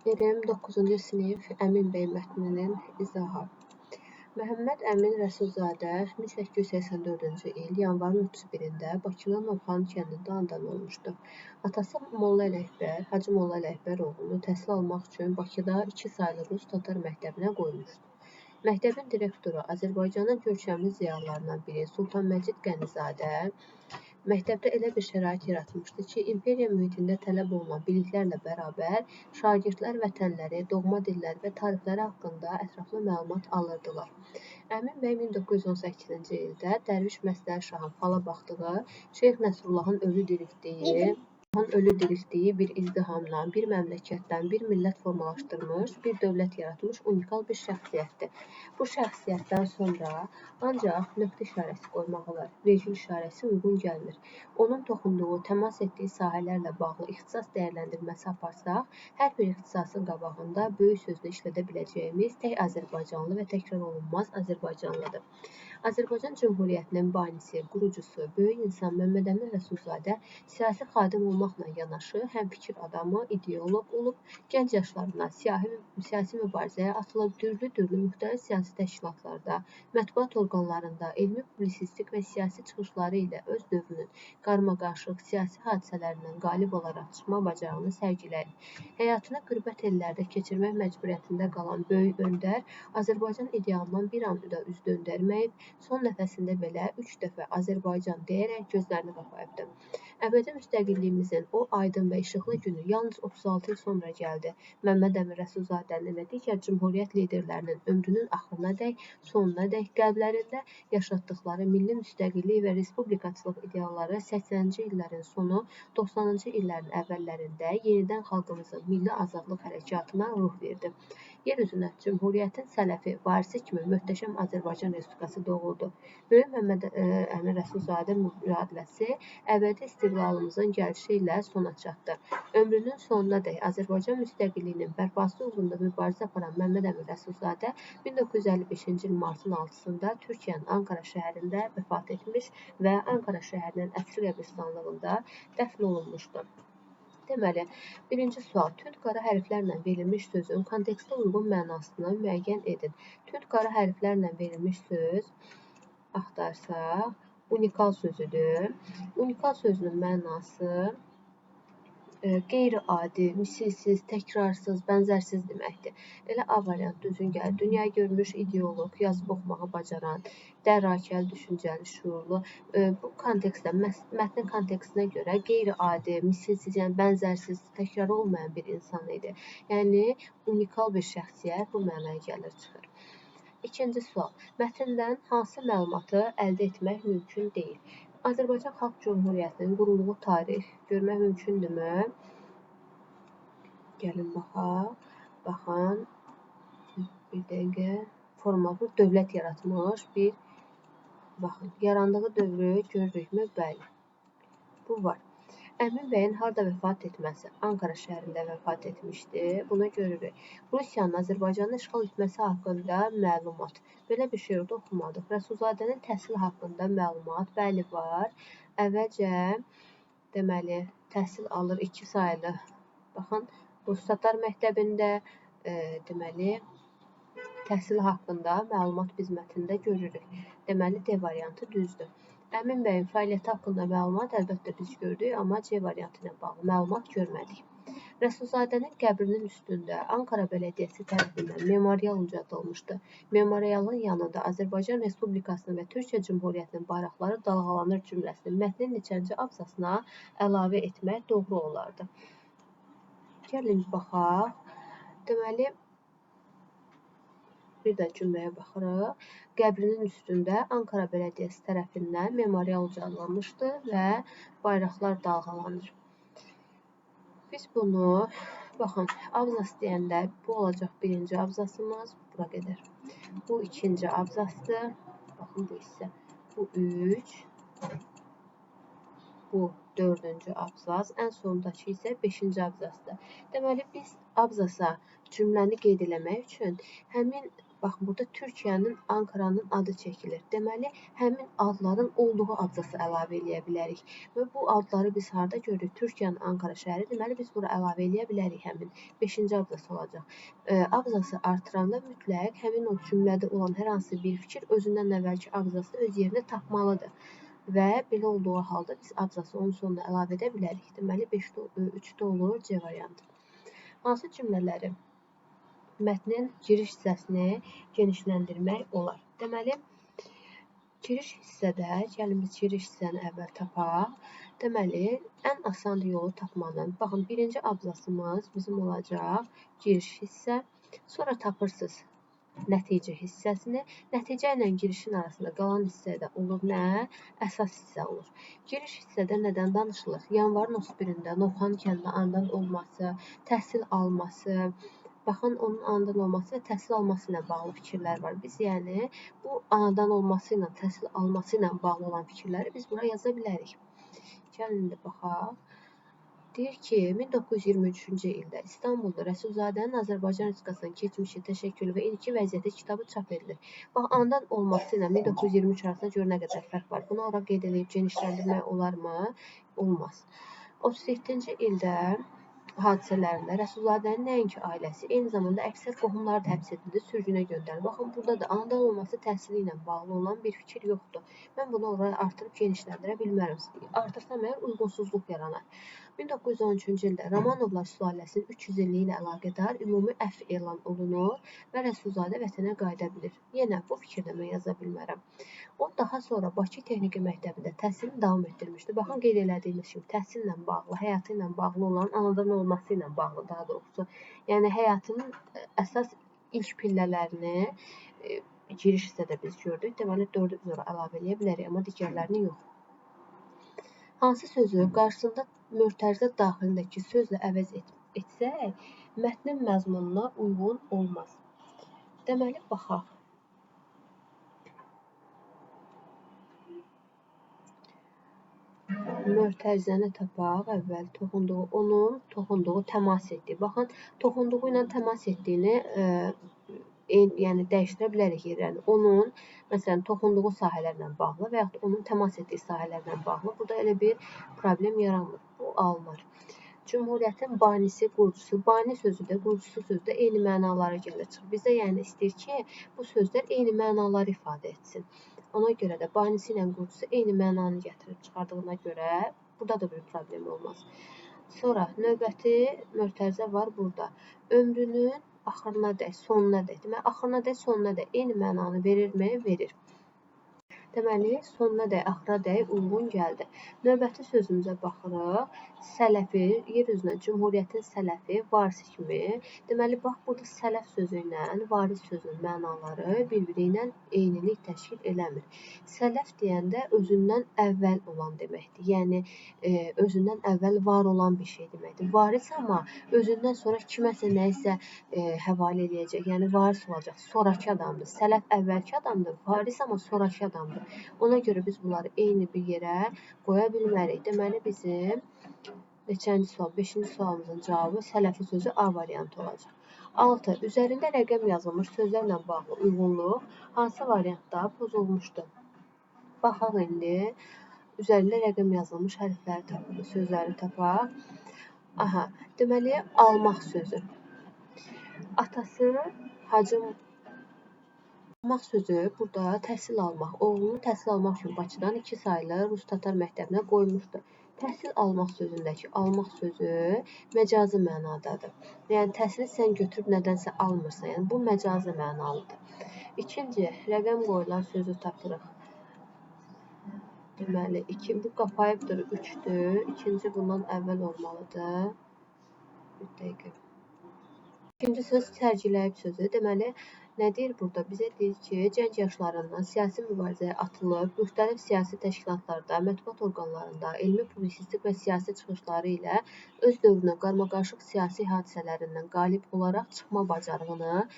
29-cu sinif Əmin bəy mətninin izahı. Məhəmməd Əmin Rəsulzadə 1884-cü il yanvarın 31-də Bakının Novxanı kəndində anadan olmuşdu. Atası Molla Ələkbər, Hacı Molla Ələkbər oğlunu təhsil almaq üçün Bakıda 2 saylı rus tatar məktəbinə qoymuşdu. Məktəbin direktoru Azərbaycanın görkəmli ziyalılarından biri Sultan Məcid Qənizadə məktəbdə elə bir şərait yaratmışdı ki, imperiya mühitində tələb olunan biliklərlə bərabər şagirdlər vətənləri, doğma dilləri və tarixləri haqqında ətraflı məlumat alırdılar. Əmin bəy 1918-ci ildə Dərviş Məsləhət Şahın fala baxdığı, Şeyx Nəsrullahın ölü diriltdiyi bir izdihamdan, bir məmləkətdən, bir millət formalaşdırmış, bir dövlət yaratmış unikal bir şəxsiyyətdir. Bu şəxsiyyətdən sonra ancaq nöqtə işarəsi qoymaq olar, vergül işarəsi uyğun gəlmir. Onun toxunduğu, təmas etdiyi sahələrlə bağlı ixtisas dəyərləndirməsi aparsaq, hər bir ixtisasın qabağında böyük sözlə işlədə biləcəyimiz tək Azərbaycanlı və təkrar olunmaz Azərbaycanlıdır. Azərbaycan Cümhuriyyətinin banisi, qurucusu, böyük insan Məmməd Əmin Rəsulzadə siyasi xadim olmaqla yanaşı, həmfikir adamı, ideoloq olub, gənc yaşlarından siyasi mübarizəyə atılıb, türlü müxtəlif siyasi təşkilatlarda, mətbuat orqanlarında, elmi publisistik və siyasi çıxışları ilə öz dövrünün qarmaqarışıq siyasi hadisələrindən qalib olaraq çıxma bacarığını sərgiləyib. Həyatını qürbət ellərdə keçirmək məcburiyyətində qalan böyük öndər Azərbaycan idealından bir an da üz döndərməyib, son nəfəsində belə 3 dəfə Azərbaycan deyərək gözlərini qapayıbdı. Əbədi müstəqilliyimizin o aydın və işıqlı günü yalnız 36 il sonra gəldi. Məmməd Əmin Rəsulzadənin və digər Cümhuriyyət liderlərinin ömrünün axırınadək, sonunadək qəlblərində yaşatdıqları milli müstəqillik və respublikaçılıq idealları 80-ci illərin sonu, 90-cı illərin əvvəllərində yenidən xalqımızın milli azadlıq hərəkatına ruh verdi. Yer üzünə Cümhuriyyətin sələfi, varisi kimi möhtəşəm Azərbaycan Respublikası doğuldu. Böyük Məmməd Əmin Rəsulzadə mübadiləsi əbədi istiqlalımızın gəlişi ilə sona çatdı. Ömrünün sonunadək Azərbaycan müstəqilliyinin bərpası uğrunda mübarizə aparan Məmməd Əmin Rəsulzadə 1955-ci il martın 6-sında Türkiyənin Ankara şəhərində vəfat etmiş və Ankara şəhərinin Əsri qəbirstanlığında dəfn olunmuşdu. Deməli, birinci sual. Tünd qara hərflərlə verilmiş sözün kontekstə uyğun mənasını müəyyən edin. Tünd qara hərflərlə verilmiş söz axtarsaq, unikal sözüdür. Unikal sözünün mənası qeyri-adi, misilsiz, təkrarsız, bənzərsiz deməkdir. Elə A variant düzgün gəlir. Dünya görmüş ideoloq, yazıb oxumağı bacaran, dərrakəli, düşüncəli, şüurlu. Bu kontekstdə, mətnin kontekstinə görə qeyri-adi, misilsiz, yəni bənzərsiz, təkrar olmayan bir insan idi. Yəni unikal bir şəxsiyyət bu mənaya gəlir, çıxır. İkinci sual. Mətndən hansı məlumatı əldə etmək mümkün deyil? Azərbaycan Xalq Cümhuriyyətinin qurulduğu tarix görmək mümkündürmü? Gəlin baxaq. Baxın. Bir dəqiqə. Formalı dövlət yaratmış bir. Baxın. Yarandığı dövrü görürükmü? Bəli. Bu var. Əmin bəyin harda vəfat etməsi? Ankara şəhərində vəfat etmişdi. Bunu görürük. Rusiyanın Azərbaycanı işğal etməsi haqqında məlumat. Belə bir şey orada oxumadıq. Rəsulzadənin təhsil haqqında məlumat. Bəli, var. Əvvəlcə, deməli, təhsil alır 2 saylı. Baxın, Rus tatar məktəbində, deməli, təhsil haqqında məlumat biz mətndə görürük. Deməli, D variantı düzdür. Əmin bəyin fəaliyyəti haqqında məlumat əlbəttə biz gördük, amma C variantı ilə bağlı məlumat görmədik. Rəsulzadənin qəbrinin üstündə Ankara Bələdiyyəsi tərəfindən memorial ucaldılmışdı. Memorialın yanında Azərbaycan Respublikasının və Türkiyə Cümhuriyyətinin bayraqları dalğalanır cümləsini mətnin neçənci abzasına əlavə etmək doğru olardı. Gəlin baxaq. Deməli, bir də cümləyə baxırıq. Qəbrinin üstündə Ankara Bələdiyyəsi tərəfindən memorial ucaldılmışdı və bayraqlar dalğalanır. Biz bunu, baxın, abzas deyəndə bu olacaq birinci abzasımız, bura qədər. Bu ikinci abzasdır, baxın bu hissə. Bu 3, bu 4-cü abzas, ən sondakı isə 5-ci abzasdır. Deməli, biz abzasa cümləni qeyd eləmək üçün həmin Baxın, burada Türkiyənin, Ankaranın adı çəkilir. Deməli, həmin adların olduğu abzası əlavə eləyə bilərik. Və bu adları biz harda görürük? Türkiyənin Ankara şəhəri. Deməli, biz bura əlavə eləyə bilərik həmin 5-ci abzası olacaq. Abzası artıranda mütləq həmin o cümlədə olan hər hansı bir fikir özündən əvvəlki abzası öz yerini tapmalıdır. Və belə olduğu halda biz abzası onun sonuna əlavə edə bilərik. Deməli, 3-də olur C variantı. Hansı cümlələri mətnin giriş hissəsini genişləndirmək olar? Deməli, giriş hissədə, gəlin biz giriş hissəni əvvəl tapaq. Deməli, ən asan yolu tapmanın. Baxın, birinci abzasımız bizim olacaq giriş hissə. Sonra tapırsınız nəticə hissəsini. Nəticə ilə girişin arasında qalan hissə də olur nə? Əsas hissə olur. Giriş hissədə nədən danışılır? Yanvarın 31-də Novxanı kəndində anadan olması, təhsil alması, baxın, onun anadan olması və təhsil alması ilə bağlı fikirlər var. Biz yəni bu anadan olması ilə, təhsil alması ilə bağlı olan fikirləri biz bura yaza bilərik. Gəlin indi baxaq. Deyir ki, 1923-cü ildə İstanbulda Rəsulzadənin Azərbaycan Respublikasının keçmişi, təşəkkülü və indiki vəziyyəti kitabı çap edilir. Bax, anadan olması ilə 1923 arasında gör nə qədər fərq var. Bunu ora qeyd edib genişləndirmək olarmı? Olmaz. 37-ci ildə hadisələrində Rəsulzadənin nəinki ailəsi, eyni zamanda əksər qohumları da həbs edildi, sürgünə göndərildi. Baxın, burada da anadan olması təhsili ilə bağlı olan bir fikir yoxdur. Mən bunu oraya artırıb genişləndirə bilmərəm. Artırsam əgər uyğunsuzluq yaranar. 1913-cü ildə Romanovlar sülaləsinin 300 illiyi ilə əlaqədar ümumi əfv elan olunur və Rəsulzadə vətənə qayıda bilir. Yenə bu fikirdə mən yaza bilmərəm. O daha sonra Bakı Texniki Məktəbində təhsilini davam etdirmişdi. Baxın, qeyd elədiyimiz kimi təhsillə bağlı, həyatı ilə bağlı olan, anadan olması ilə bağlı daha doğrusu. Yəni həyatının əsas ilk pillələrini giriş hissədə biz gördük. Deməli 4-ü biz ora əlavə eləyə bilərik, amma digərlərini yox. Hansı sözü qarşısında mötərizə daxilindəki sözlə əvəz etsək, mətnin məzmununa uyğun olmaz. Deməli, baxaq. Mötərizəni tapaq əvvəl toxunduğu, onun toxunduğu təmas etdiyi. Baxın, toxunduğu ilə təmas etdiyini yəni dəyişdirə bilərik yerlərini. Onun, məsələn, toxunduğu sahələrlə bağlı və yaxud onun təmas etdiyi sahələrlə bağlı. Burada elə bir problem yaranmır. Bu alınır. Cümhuriyyətin banisi, qurucusu. Bani sözü də, qurucusu sözü də eyni mənalara gəlir. Bizə yəni istəyir ki, bu sözlər eyni mənaları ifadə etsin. Ona görə də banisi ilə qurucusu eyni mənanı gətirib çıxardığına görə burada da bir problem olmaz. Sonra növbəti mötərizə var burada. Ömrünün axırına dək, sonuna dək. Deməli, axırına dək, sonuna dək eyni mənanı verirmi? Verir. Deməli, sonuna dək, axıra dək uyğun gəldi. Növbəti sözümüzə baxırıq. Sələfi, yer üzünə Cümhuriyyətin sələfi, varisi kimi. Deməli, bax, burada sələf sözü ilə varis sözünün mənaları bir-biri ilə eynilik təşkil eləmir. Sələf deyəndə özündən əvvəl olan deməkdir. Yəni, özündən əvvəl var olan bir şey deməkdir. Varis amma özündən sonra kiməsə nəyisə həvalə eləyəcək. Yəni, varis olacaq, sonrakı adamdır. Sələf əvvəlki adamdır, varis amma sonrakı adamdır. Ona görə biz bunları eyni bir yerə qoya bilmərik. Deməli, bizim neçənci sual? 5-ci sualımızın cavabı sələfi sözü A variantı olacaq. 6. Üzərində rəqəm yazılmış sözlərlə bağlı uyğunluq hansı variantda pozulmuşdur? Baxaq indi. Üzərində rəqəm yazılmış hərfləri tapaq, sözləri tapaq. Aha, deməli, almaq sözü. Atası Hacı almaq sözü burada təhsil almaq. Oğlunu təhsil almaq üçün Bakıdan 2 saylı Rus-Tatar məktəbinə qoymuşdu. Təhsil almaq sözündəki almaq sözü məcazi mənadadır. Yəni, təhsili sən götürüb nədənsə almırsan. Yəni, bu məcazi mənalıdır. İkinci, rəqəm qoyulan sözü tapırıq. Deməli, bu qapayıbdır 3-dür. İkinci bundan əvvəl olmalıdır. Bir dəqiqə. İkinci söz sərgiləyib sözü. Deməli, nə deyir burada? Bizə deyir ki, gənc yaşlarından siyasi mübarizəyə atılıb, müxtəlif siyasi təşkilatlarda, mətbuat orqanlarında, elmi publisistik və siyasi çıxışları ilə öz dövrünün qarmaqarışıq siyasi hadisələrindən qalib olaraq çıxma bacarığını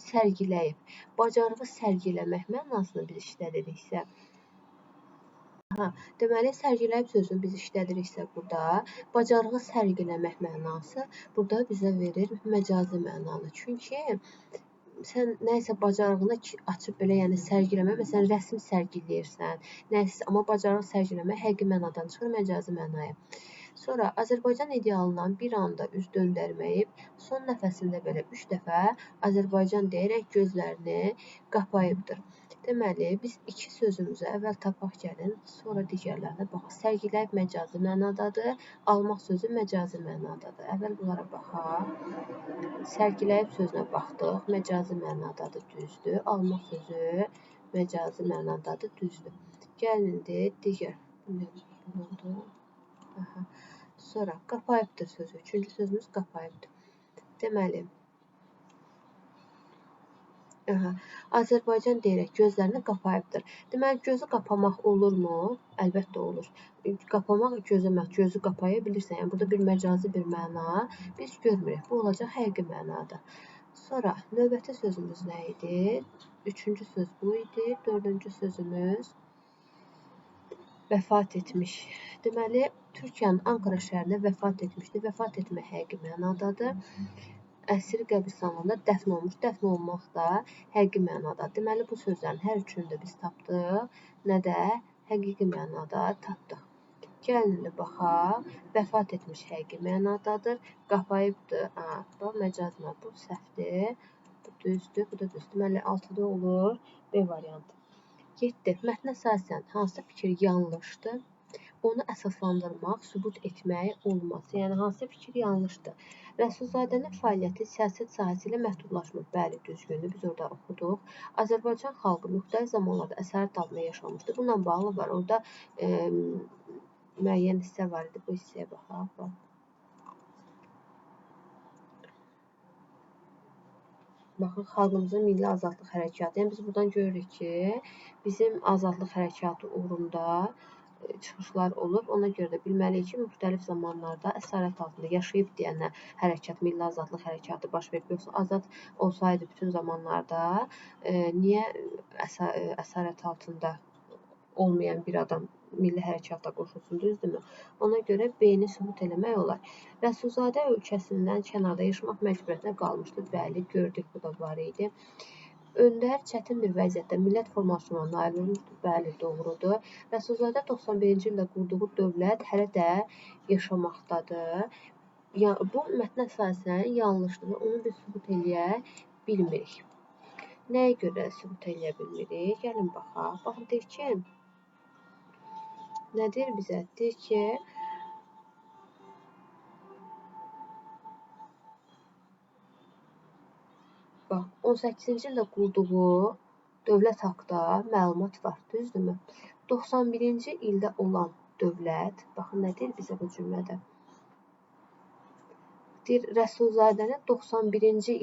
sərgiləyib. Bacarığı sərgiləmək mənasını biz işlədiriksə, deməli, sərgiləyib sözünü biz işlədiriksə burada, bacarığı sərgiləmək mənası burada bizə verir məcazi mənanı. Çünki sən nəyisə bacarığını açıb belə, yəni sərgiləmə, məsələn, rəsm sərgiləyirsən, nəyisə, amma bacarıq sərgiləmə həqiqi mənadan çıxır məcazi mənaya. Sonra Azərbaycan idealından bir anda üz döndərməyib, son nəfəsində belə 3 dəfə Azərbaycan deyərək gözlərini qapayıbdır. Deməli, biz iki sözümüzü əvvəl tapaq gəlin, sonra digərlərinə baxaq. Sərgiləyib məcazi mənadadır, almaq sözü məcazi mənadadır. Əvvəl bunlara baxaq. Sərgiləyib sözünə baxdıq, məcazi mənadadır, düzdür. Almaq sözü məcazi mənadadır, düzdür. Gəlin indi digər. Bu oldu. Aha. Sonra qapayıbdır sözü. Üçüncü sözümüz qapayıbdır. Deməli, Azərbaycan deyərək gözlərini qapayıbdır. Deməli, gözü qapamaq olurmu? Əlbəttə olur. Qapamaq, gözü qapaya bilirsən. Yəni, burada bir məcazi bir məna biz görmürük. Bu olacaq həqiqi mənada. Sonra növbəti sözümüz nə idi? Üçüncü söz bu idi. Dördüncü sözümüz vəfat etmiş. Deməli, Türkiyənin Ankara şəhərində vəfat etmişdi. Vəfat etmək həqiqi mənadadır. Əsiri qəbristanlığında dəfn olmuş. Dəfn olmaq da həqiqi mənadadır. Deməli, bu sözlərin hər üçünü də biz tapdıq. Nə də həqiqi mənada tapdıq. Gəlin indi baxaq. Vəfat etmiş həqiqi mənadadır. Qapayıbdır. Bu məcazi məna. Bu səhvdir. Bu düzdür. Bu da düzdür. Deməli, 6-da olur B variantı. 7. Mətnə əsasən hansı fikir yanlışdır? Onu əsaslandırmaq, sübut etmək olmaz. Yəni, hansı fikir yanlışdır? Rəsulzadənin fəaliyyəti siyasət sahəsi ilə məhdudlaşmır. Bəli, düzgündür. Biz orada oxuduq. Azərbaycan xalqı müxtəlif zamanlarda əsarət altında yaşamışdır. Bununla bağlı var. Orada müəyyən hissə var idi. Bu hissəyə baxaq. Baxın, xalqımızın milli azadlıq hərəkatı. Yəni, biz buradan görürük ki, bizim azadlıq hərəkatı uğrunda çıxışlar olub. Ona görə də bilməliyik ki, müxtəlif zamanlarda əsarət altında yaşayıb deyənə hərəkat, milli azadlıq hərəkatı baş verib. Yoxsa azad olsaydı bütün zamanlarda niyə əsarət altında olmayan bir adam milli hərəkata qoşulsun, düzdürmü? Ona görə B-ni sübut eləmək olar. Rəsulzadə ölkəsindən kənarda yaşamaq məcburiyyətinə qalmışdı. Bəli, gördük, bu da var idi. Öndər çətin bir vəziyyətdə millət formasına nail olmuşdur. Bəli, doğrudur. Rəsulzadə 91-ci ildə qurduğu dövlət hələ də yaşamaqdadır. Bu mətnə əsasən yanlışdır və onu biz sübut eləyə bilmirik. Nəyə görə sübut eləyə bilmirik? Gəlin baxaq. Baxın, deyir ki, nə deyir bizə? Deyir ki, bax, 18-ci ildə qurduğu dövlət haqda məlumat var, düzdürmü? 91-ci ildə olan dövlət, baxın, nə deyir bizə bu cümlədə? Deyir, Rəsulzadənin 91-ci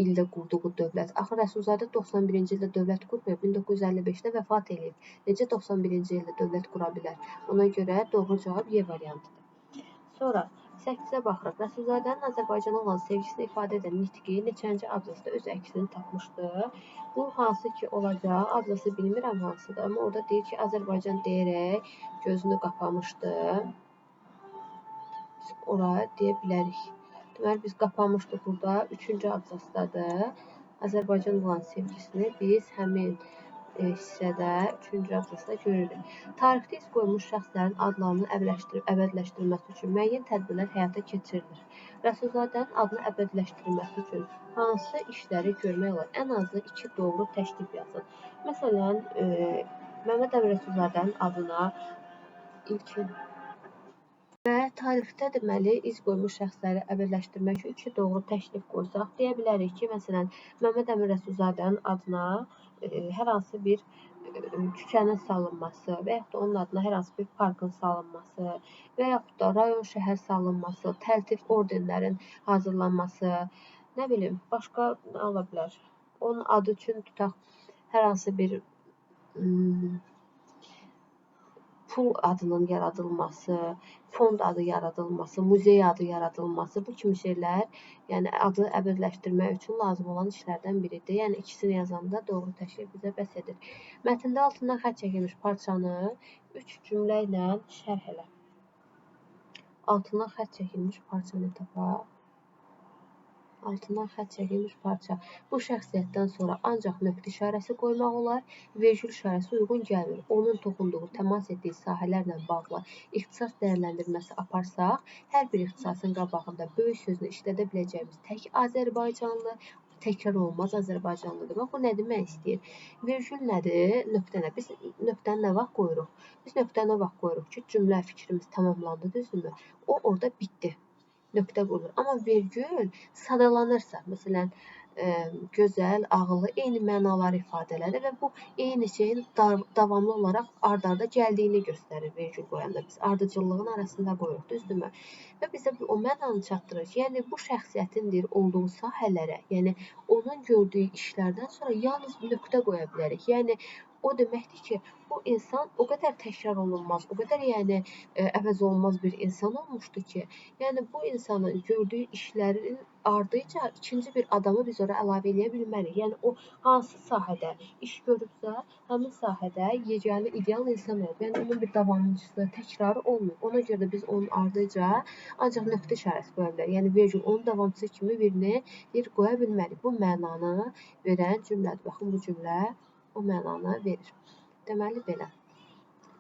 ildə qurduğu dövlət. Axı, Rəsulzadə 91-ci ildə dövlət qurmayıb, 1955-də vəfat edib. Necə 91-ci ildə dövlət qura bilər? Ona görə doğru cavab Y variantıdır. Sonra 8-ə baxırıq. Rəsulzadənin Azərbaycana olan sevgisini ifadə edən nitqi neçənci abzasda öz əksini tapmışdır? Bu hansı ki olacaq? Abzası bilmirəm hansıdır, amma orada deyir ki, Azərbaycan deyərək gözünü qapamışdı. Biz ora deyə bilərik. Deməli, biz qapamışdıq burada. 3-cü abzasdadır. Azərbaycan olan sevgisini biz həmin hissədə 3-cü abzasda görürük. Tarixdə iz qoymuş şəxslərin adlarının əbədiləşdirilməsi üçün müəyyən tədbirlər həyata keçirilir. Rəsulzadənin adını əbədiləşdirilməsi üçün hansı işləri görmək olar? Ən azı 2 doğru təşrif yazın. Məsələn, Məmməd Əmin Rəsulzadənin adına ilkin və tarixdə deməli iz qoymuş şəxsləri əbədiləşdirmək üçün 2 doğru təklif qoysaq, deyə bilərik ki, məsələn, Məmməd Əmin Rəsulzadənin adına hər hansı bir küçənin salınması və yaxud da onun adına hər hansı bir parkın salınması və yaxud da rayon şəhər salınması, təltif ordenlərin hazırlanması, nə bilim, başqa nə ola bilər? Onun adı üçün tutaq hər hansı bir pul adının yaradılması, fond adı yaradılması, muzey adı yaradılması, bu kimi şeylər, yəni adı əbədiləşdirmək üçün lazım olan işlərdən biridir. Yəni ikisini yazanda doğru təşkil bizə bəs edir. Mətndə altından xətt çəkilmiş parçanı 3 cümlə ilə şərh elə. Altından xətt çəkilmiş parçanı tapaq. altından xətt çəkilmiş parça. Bu şəxsiyyətdən sonra ancaq nöqtə işarəsi qoymaq olar. Vergül işarəsi uyğun gəlmir. Onun toxunduğu, təmas etdiyi sahələrlə bağlı ixtisas dəyərləndirməsi aparsaq, hər bir ixtisasın qabağında böyük sözünü işlədə biləcəyimiz tək Azərbaycanlı, təkrar olunmaz Azərbaycanlıdır. Bax, bu nə demək istəyir? Vergül nədir? Nöqtə nə? Biz nöqtəni nə vaxt qoyuruq? Biz nöqtəni o vaxt qoyuruq ki, cümlə fikrimiz tamamlandı, düzdürmü? O orada bitdi. Nöqtə qoyulur. Amma vergül sadalanırsa, məsələn, gözəl, ağıllı, eyni mənaları ifadə edir və bu eyni şeyin davamlı olaraq ard-arda gəldiyini göstərir vergül qoyanda. Biz ardıcıllığın arasında qoyuruq, düzdürmü? Və bizə o mənanı çatdırır. Yəni, bu şəxsiyyətin olduğu sahələrə, yəni onun gördüyü işlərdən sonra yalnız nöqtə qoya bilərik. Yəni, o deməkdir ki, bu insan o qədər təkrar olunmaz, o qədər əvəz olunmaz bir insan olmuşdu ki, yəni bu insanın gördüyü işlərin ardınca ikinci bir adamı biz ora əlavə edə bilmərik. Yəni o hansı sahədə iş görübsə, həmin sahədə yeganə ideal insan olub. Yəni onun bir davamçısı, təkrarı olmur. Ona görə də biz onun ardınca ancaq nöqtə işarəsi qoya bilərik. Yəni vergül onun davamçısı kimi birini qoya bilmərik. Bu mənanı verən cümlədir. Baxın, bu cümlə o mənanı verir. Deməli belə.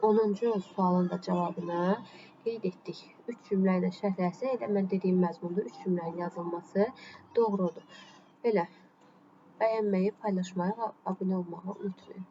10-cu sualın da cavabını qeyd etdik. 3 cümlə ilə şərhləsək, elə mən dediyim məzmunda 3 cümlənin yazılması doğrudur. Belə, bəyənməyi, paylaşmayı və abunə olmağı unutmayın.